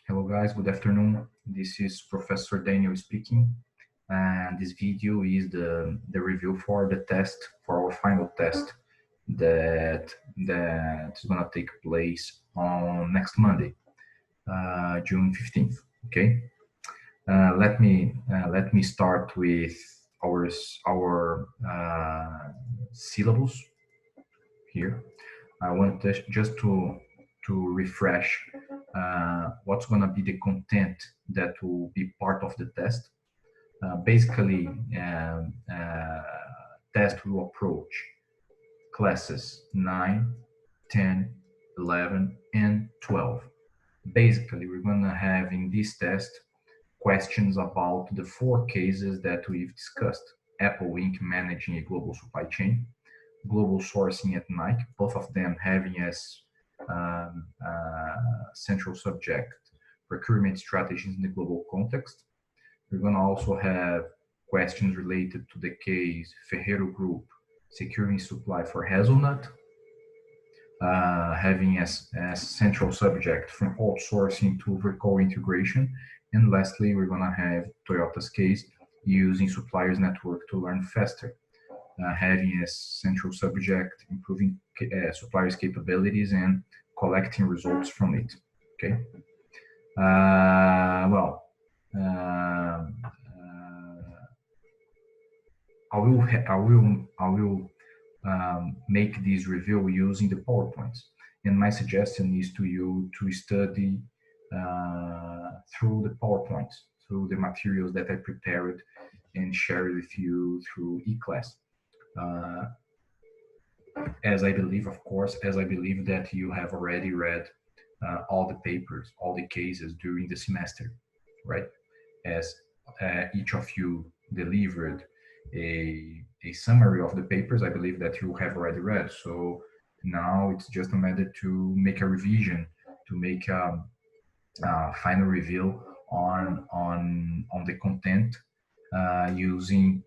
Hello guys, good afternoon. This is Professor Daniel speaking, and this video is the review for the test, for our final test that is gonna take place on next Monday, June 15th. Okay. Let me start with our syllabus here. I want just to refresh what's going to be the content that will be part of the test. Basically, test will approach classes 9, 10, 11, and 12. Basically, we're going to have in this test questions about the four cases that we've discussed. Apple Inc. managing a global supply chain, global sourcing at Nike, both of them having as central subject procurement strategies in the global context. We're going to also have questions related to the case Ferrero Group securing supply for hazelnut, having as central subject from outsourcing to vertical integration. And lastly, we're going to have Toyota's case using suppliers network to learn faster, having as central subject improving suppliers' capabilities and collecting results from it. Okay. Well, I will make this review using the PowerPoints, and my suggestion is to you to study through the PowerPoints, through the materials that I prepared and share with you through eClass. As I believe, of course, as I believe that you have already read all the papers, all the cases during the semester, right? As each of you delivered a summary of the papers, I believe that you have already read. So now it's just a matter to make a revision, to make a final review on the content using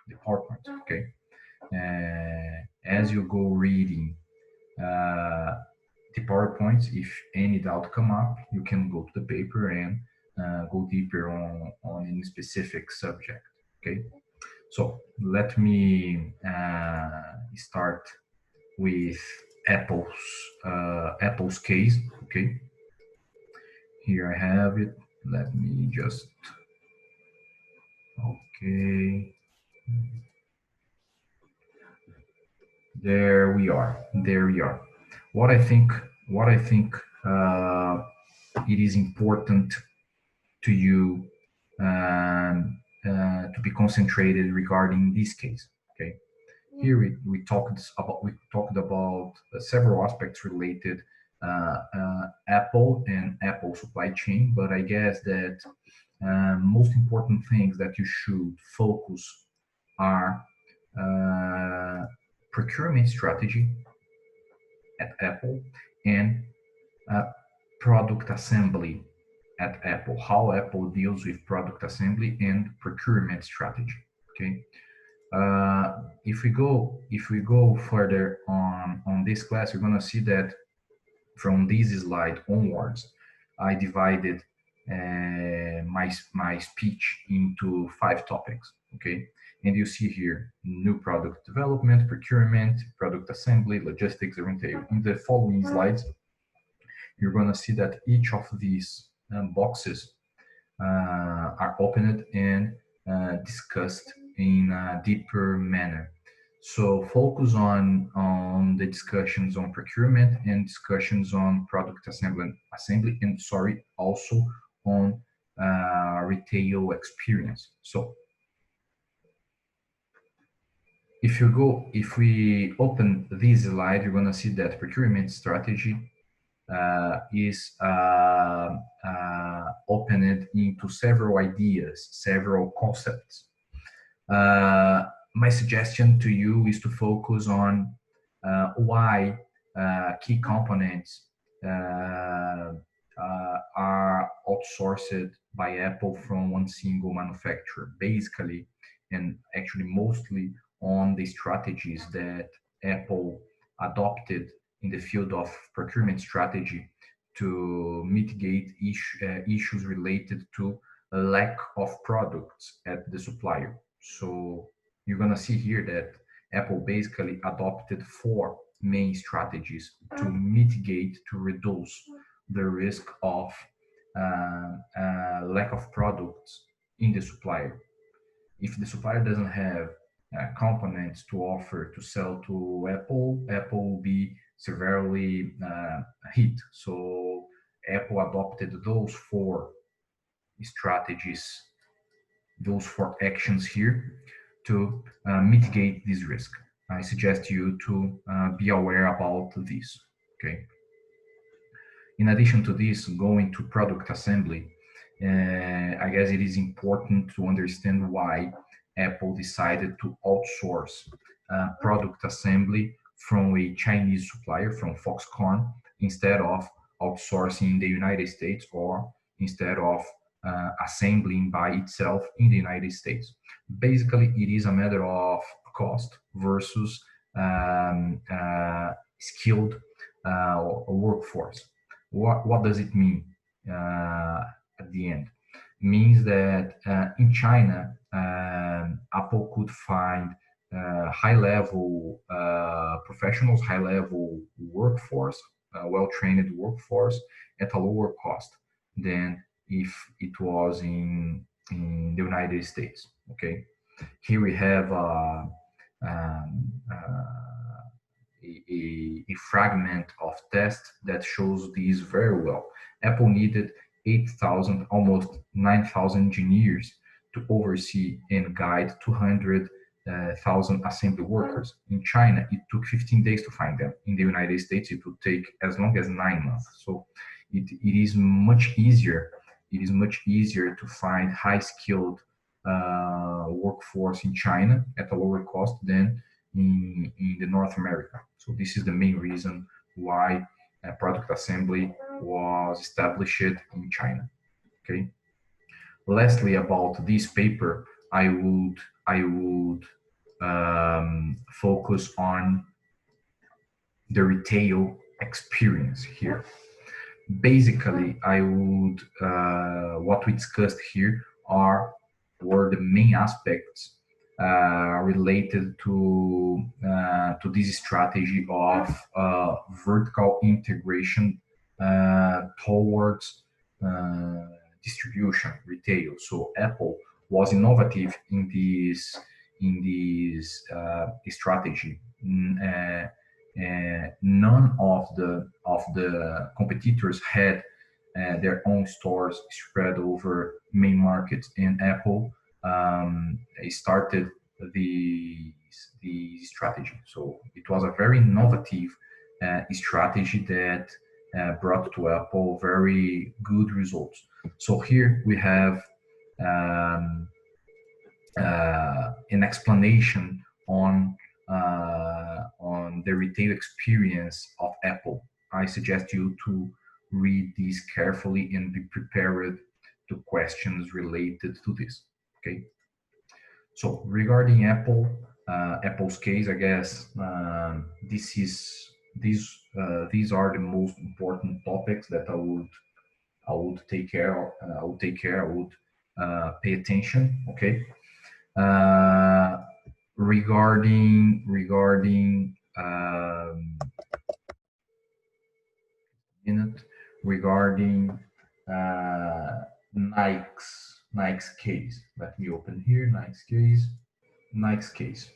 the PowerPoint. Okay. As you go reading the PowerPoints, if any doubt come up, you can go to the paper and go deeper on any specific subject. Okay. So let me start with Apple's case. Okay. Here I have it. Let me just. Okay. There we are. There we are. What I think it is important to you to be concentrated regarding this case. Okay. Here we talked about several aspects related Apple and Apple supply chain, but I guess that most important things that you should focus are procurement strategy at Apple and product assembly at Apple, how Apple deals with product assembly and procurement strategy. Okay. If we go further on this class, you're gonna see that from this slide onwards, I divided my speech into 5 topics. Okay, and you see here new product development, procurement, product assembly, logistics, and retail. In the following slides, you're gonna see that each of these boxes are opened and discussed in a deeper manner. So focus on the discussions on procurement and discussions on product assembly, and also on retail experience. So if we open this slide, you're gonna see that procurement strategy is opened into several ideas, several concepts. My suggestion to you is to focus on why key components are outsourced by Apple from one single manufacturer, basically, and actually mostly on the strategies that Apple adopted in the field of procurement strategy to mitigate issues related to a lack of products at the supplier. So you're gonna see here that Apple basically adopted four main strategies to mitigate, to reduce the risk of lack of products in the supplier. If the supplier doesn't have components to offer to sell to Apple, Apple will be severely hit. So Apple adopted those four strategies, those four actions here to mitigate this risk. I suggest you to be aware about this. Okay. In addition to this, going to product assembly, I guess it is important to understand why Apple decided to outsource product assembly from a Chinese supplier, from Foxconn, instead of outsourcing in the United States, or instead of assembling by itself in the United States. Basically, it is a matter of cost versus skilled workforce. What does it mean at the end? It means that in China, Apple could find high-level professionals, high-level workforce, well-trained workforce at a lower cost than if it was in the United States. Okay, here we have um, a fragment of test that shows these very well. Apple needed 8,000, almost 9,000 engineers to oversee and guide 200,000 assembly workers. In China, it took 15 days to find them. In the United States, it would take as long as 9 months. So it is much easier. It is much easier to find high-skilled workforce in China at a lower cost than in the North America. So this is the main reason why product assembly was established in China. Okay. Lastly, about this paper, I would focus on the retail experience here. Basically, I would what we discussed here were the main aspects related to this strategy of vertical integration towards distribution, retail. So Apple was innovative in this strategy. None of the competitors had their own stores spread over main markets, and Apple started the strategy. So it was a very innovative strategy that brought to Apple very good results. So here we have an explanation on the retail experience of Apple. I suggest you to read this carefully and be prepared to questions related to this. Okay. So regarding Apple's case, I guess these are the most important topics that I would take care of. I would pay attention. Okay. Uh, regarding minute regarding Nike's case. Let me open here Nike's case.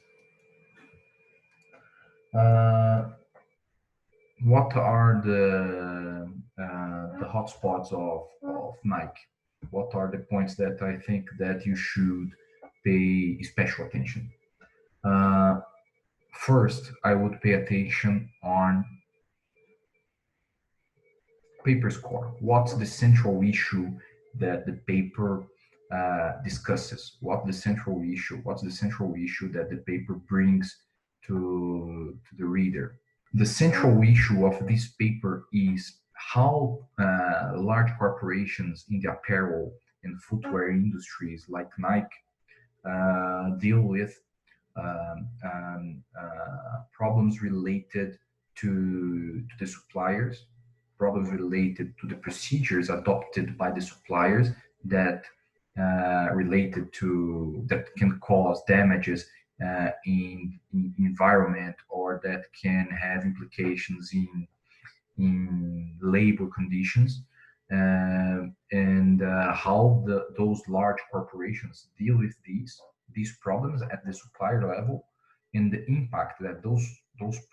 What are the hotspots of Nike? What are the points that I think that you should pay special attention? First, I would pay attention on paper score. What's the central issue that the paper discusses? What's the central issue that the paper brings to the reader? The central issue of this paper is how large corporations in the apparel and footwear industries like Nike deal with problems related to the suppliers, problems related to the procedures adopted by the suppliers that related to that can cause damages in environment, or that can have implications in labor conditions, and how those large corporations deal with these problems at the supplier level, and the impact that those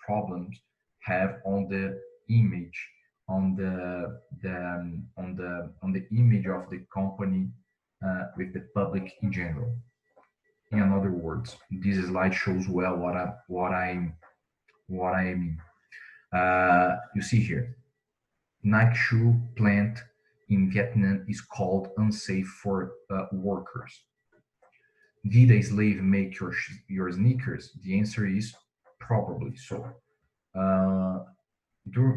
problems have on the image, on the image of the company with the public in general. In other words, this slide shows well what I mean. You see here, Nike shoe plant in Vietnam is called unsafe for workers. Did a slave make your sneakers? The answer is probably so. Uh,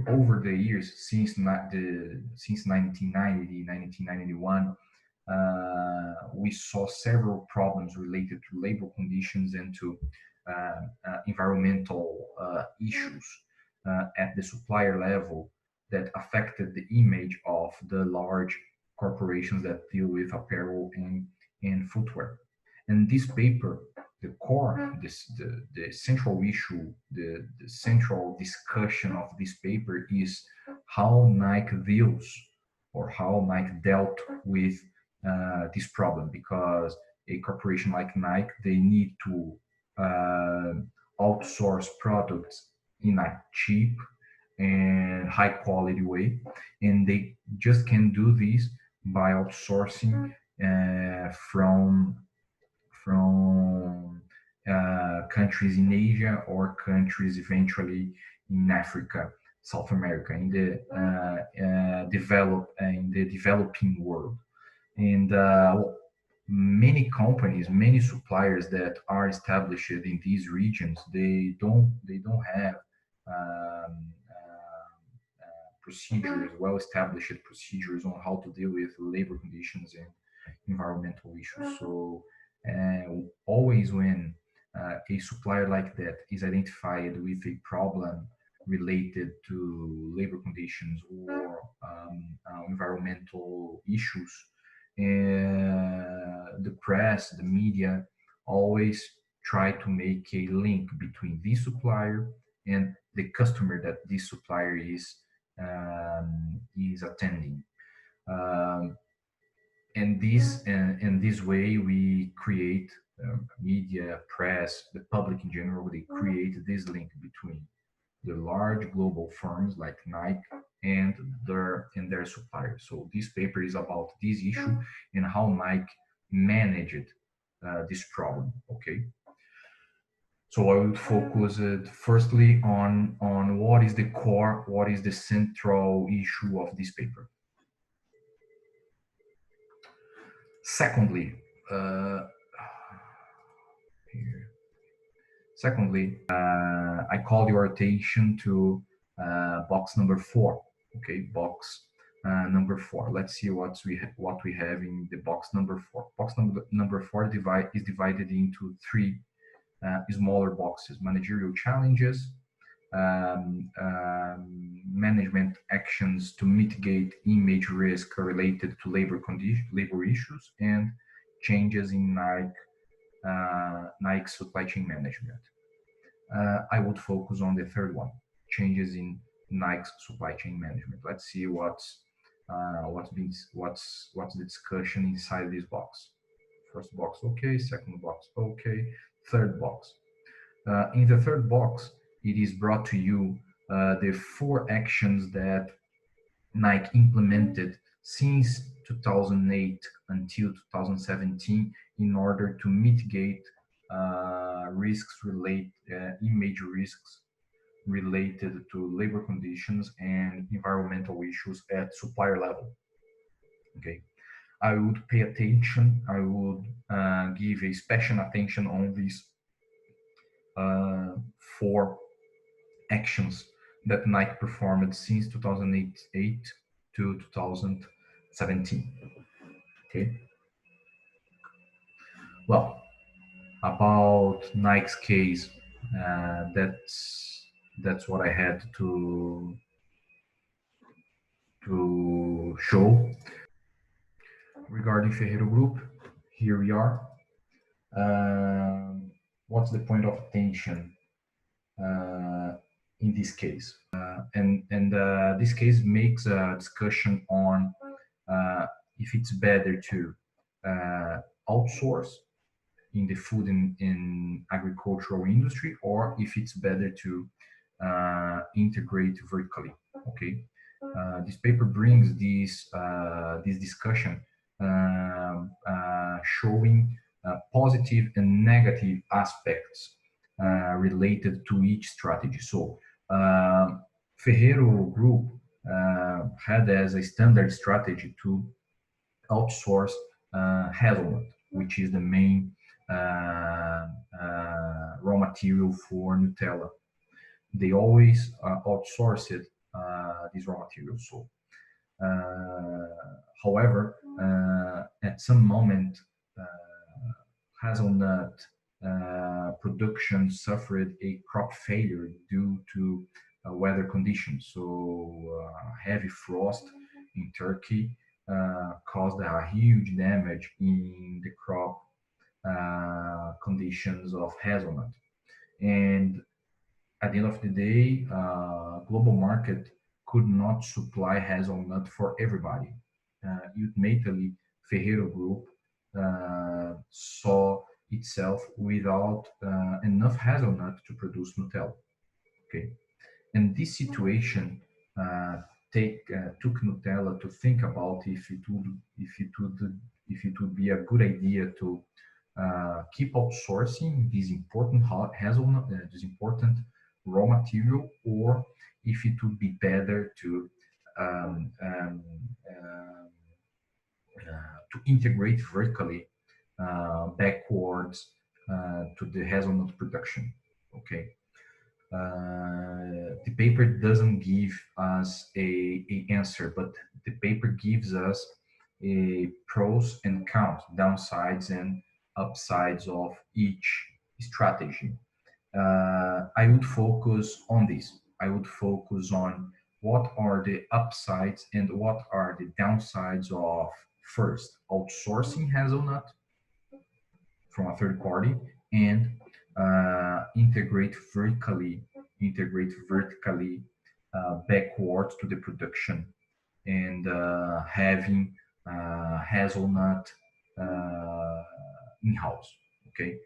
Over the years, since 1990, 1991, we saw several problems related to labor conditions and to environmental issues at the supplier level that affected the image of the large corporations that deal with apparel and footwear. And this paper, the core, the central issue, the central discussion of this paper is how Nike deals, or how Nike dealt with this problem, because a corporation like Nike, they need to uh, outsource products in a cheap and high quality way, and they just can do this by outsourcing from countries in Asia, or countries eventually in Africa, South America, in the in the developing world. And many companies, many suppliers that are established in these regions, they don't have procedures, well established procedures on how to deal with labor conditions and environmental issues. So always when a supplier like that is identified with a problem related to labor conditions or environmental issues, the press, the media always try to make a link between this supplier and the customer that this supplier is attending. Um, and this way we create media, press, the public in general, they create this link between the large global firms like Nike and their suppliers. So this paper is about this issue and how Nike managed this problem. Okay. So I would focus firstly on what is the core, what is the central issue of this paper. Secondly, here. Secondly, I call your attention to box number 4. Okay, box number 4. Let's see what we have in the box number 4. Box number 4 is divided into 3 smaller boxes: managerial challenges, management actions to mitigate image risk related to labor issues, and changes in Nike supply chain management. I would focus on the third one: changes in Nike's supply chain management. Let's see what's the discussion inside this box. First box, okay. Second box, okay. Third box. In the third box, it is brought to you the 4 actions that Nike implemented since 2008 until 2017 in order to mitigate image risks related to labor conditions and environmental issues at supplier level. Okay, I would pay attention. I would give a special attention on these 4 actions that Nike performed since 2008 to 2017. Okay. Well, about Nike's case, that's That's what I had to show regarding Ferreiro Group. Here we are. What's the point of attention in this case? And this case makes a discussion on if it's better to outsource in the food and agricultural industry, or if it's better to integrate vertically. Okay, this paper brings this discussion showing positive and negative aspects related to each strategy. So, Ferreiro Group had as a standard strategy to outsource hazelnut, which is the main raw material for Nutella. They always outsourced this raw material. So, however, at some moment, hazelnut production suffered a crop failure due to weather conditions. So, heavy frost in Turkey caused a huge damage in the crop conditions of hazelnut. And at the end of the day, global market could not supply hazelnut for everybody. Ultimately, Ferreiro Group saw itself without enough hazelnut to produce Nutella. Okay, and this situation took Nutella to think about if it would be a good idea to keep outsourcing this important hazelnut, this important raw material, or if it would be better um, um, uh, to integrate vertically backwards to the hazelnut production. Okay, the paper doesn't give us a answer, but the paper gives us a pros and cons, downsides and upsides of each strategy. I would focus on this. I would focus on what are the upsides and what are the downsides of first outsourcing hazelnut from a third party and integrate vertically backwards to the production and having hazelnut in-house. Okay,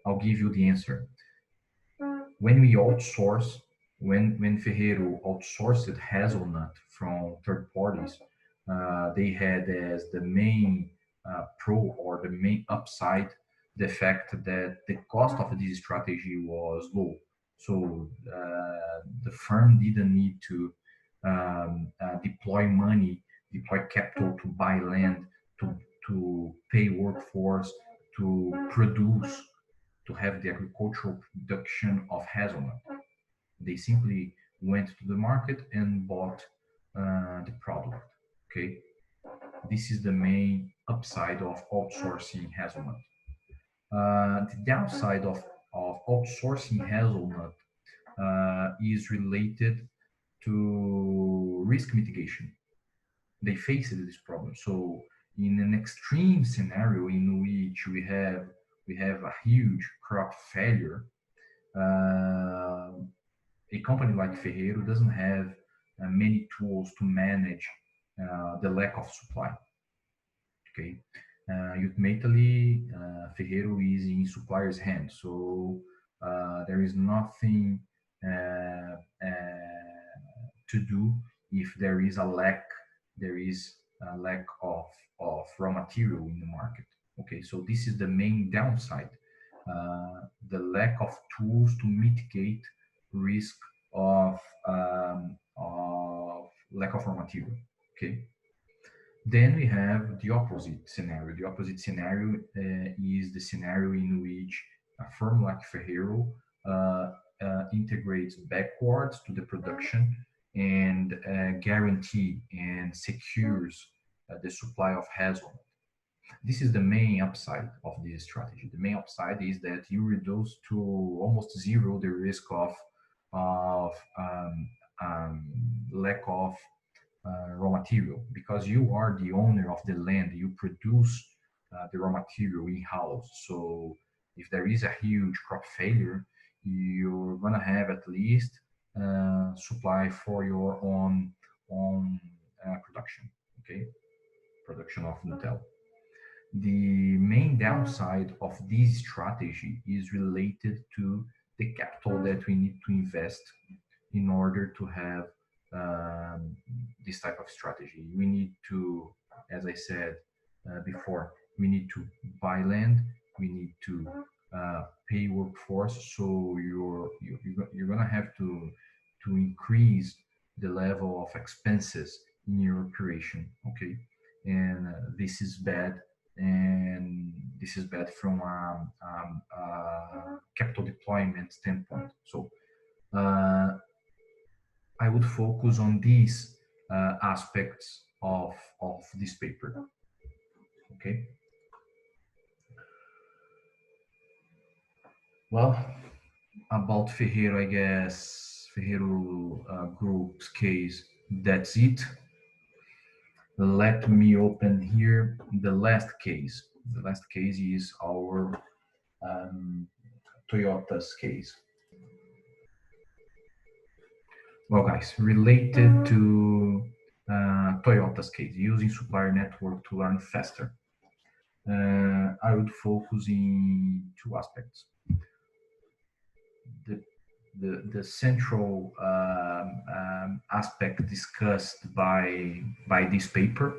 I'll give you the answer. When we outsource, when Ferreiro outsourced hazelnut from third parties, they had as the main pro or the main upside the fact that the cost of this strategy was low. So the firm didn't need to deploy money, deploy capital to buy land, to pay workforce, to produce, to have the agricultural production of hazelnut. They simply went to the market and bought the product. Okay, this is the main upside of outsourcing hazelnut. The downside of outsourcing hazelnut is related to risk mitigation. They faced this problem. So in an extreme scenario in which we have a huge crop failure, uh, a company like Ferreiro doesn't have many tools to manage the lack of supply. Okay, ultimately, Ferreiro is in supplier's hands, so there is nothing to do if there is a lack of raw material in the market. Okay, so this is the main downside, the lack of tools to mitigate risk of lack of raw material. Okay, then we have the opposite scenario. The opposite scenario is the scenario in which a firm like Ferreiro integrates backwards to the production and guarantee and secures the supply of hazelnut. This is the main upside of this strategy. The main upside is that you reduce to almost zero the risk of of lack of raw material, because you are the owner of the land. You produce the raw material in house. So if there is a huge crop failure, you're gonna have at least supply for your own production. Okay, production of Nutella. The main downside of this strategy is related to the capital that we need to invest in order to have this type of strategy. We need to, as I said before, we need to buy land, we need to pay workforce. So you're gonna have to increase the level of expenses in your operation. Okay, and this is bad, and this is bad from a capital deployment standpoint. So uh, I would focus on these aspects of this paper. Okay. Well, about Ferreiro, I guess Ferreiro group's case. That's it. Let me open here the last case. The last case is our um, Toyota's case. Well, guys, related to Toyota's case, using supplier network to learn faster. I would focus in two aspects. The the central aspect discussed by this paper,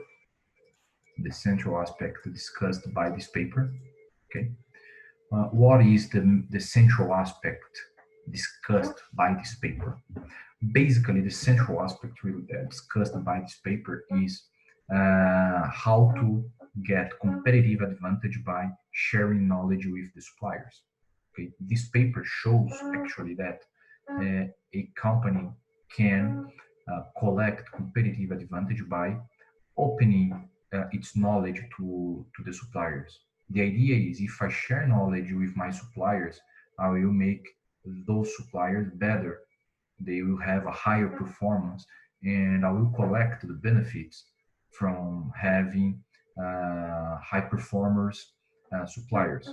the central aspect discussed by this paper. Okay, what is the central aspect discussed by this paper? Basically, the central aspect discussed by this paper is how to get competitive advantage by sharing knowledge with the suppliers. Okay, this paper shows actually that a company can collect competitive advantage by opening its knowledge to the suppliers. The idea is if I share knowledge with my suppliers, I will make those suppliers better. They will have a higher performance, and I will collect the benefits from having high performers suppliers.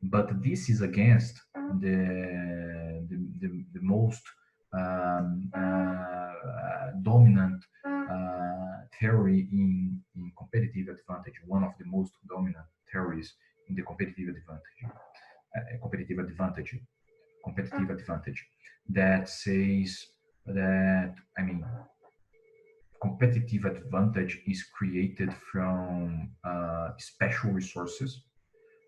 But this is against the most dominant theory in competitive advantage, one of the most dominant theories in the competitive advantage, competitive advantage that says that, I mean, competitive advantage is created from special resources.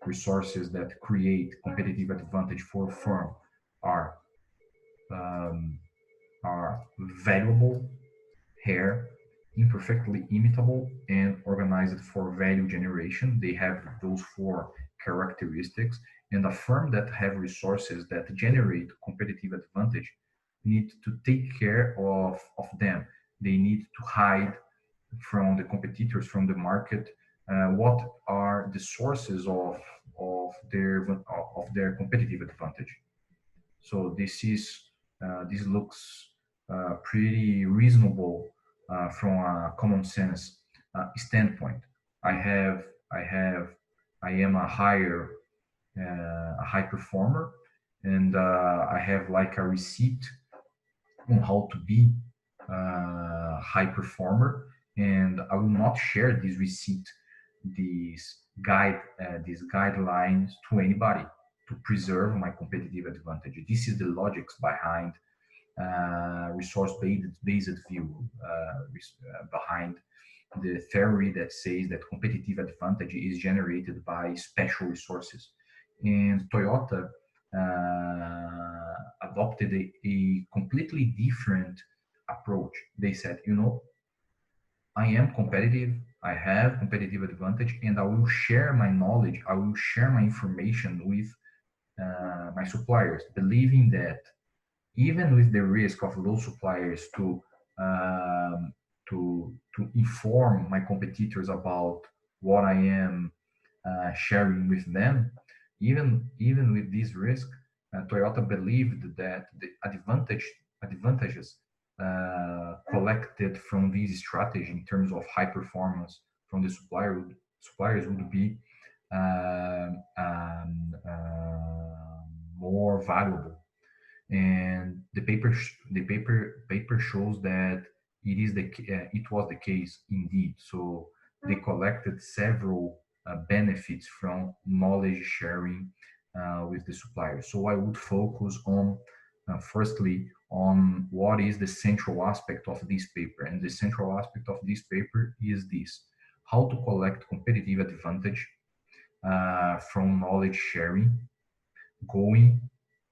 Resources that create competitive advantage for a firm are um, are valuable, rare, imperfectly imitable, and organized for value generation. They have those four characteristics. And a firm that have resources that generate competitive advantage need to take care of them. They need to hide from the competitors, from the market, what are the sources of their competitive advantage. So this looks pretty reasonable from a common sense standpoint. I have I have I am a high performer, and I have like a receipt on how to be a high performer, and I will not share this receipt, these guidelines to anybody to preserve my competitive advantage. This is the logics behind resource-based view, behind the theory that says that competitive advantage is generated by special resources. And Toyota adopted a completely different approach. They said, I am competitive, I have competitive advantage, and I will share my knowledge, I will share my information with my suppliers, believing that even with the risk of those suppliers um, to inform my competitors about what I am sharing with them, even with this risk, Toyota believed that the advantages collected from this strategy in terms of high performance from the suppliers would be um, um, more valuable. And the paper shows that it was the case indeed. So they collected several benefits from knowledge sharing with the suppliers. So I would focus on firstly on what is the central aspect of this paper, and the central aspect of this paper is this: how to collect competitive advantage from knowledge sharing, going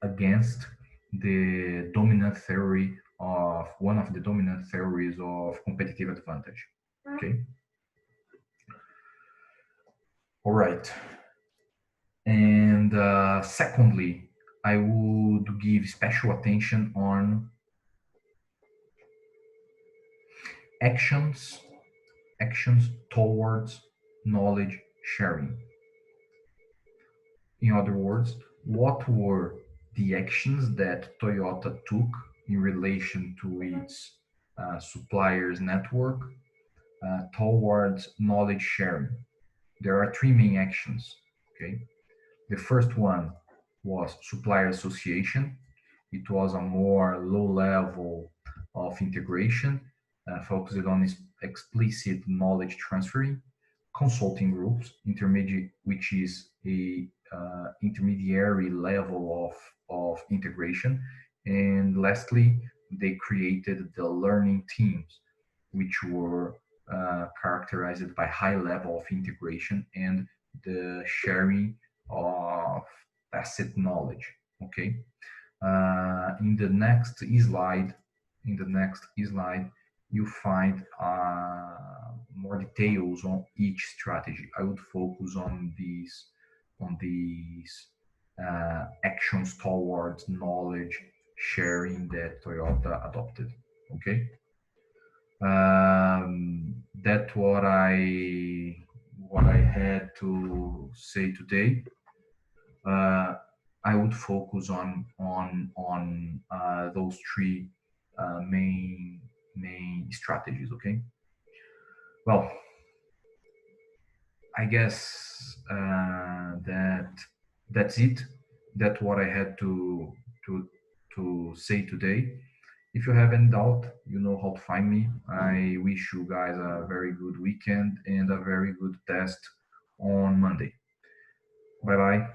against the dominant theory of one of the dominant theories of competitive advantage. Okay. All right. And secondly, I would give special attention on actions actions towards knowledge sharing. In other words, what were the actions that Toyota took in relation to its suppliers network towards knowledge sharing? There are three main actions. Okay, the first one was supplier association. It was a more low level of integration, focused on explicit knowledge transferring. Consulting groups, intermediate, which is a intermediary level of integration. And lastly, they created the learning teams, which were characterized by high level of integration and the sharing of tacit knowledge. Okay. In the next slide, you find more details on each strategy. I would focus on these actions towards knowledge sharing that Toyota adopted. Okay. That's what I had to say today. uh, I would focus on those three main strategies. Okay. Well, I guess that's it. That's what I had to to say today. If you have any doubt, you know how to find me. I wish you guys a very good weekend and a very good test on Monday. Bye bye.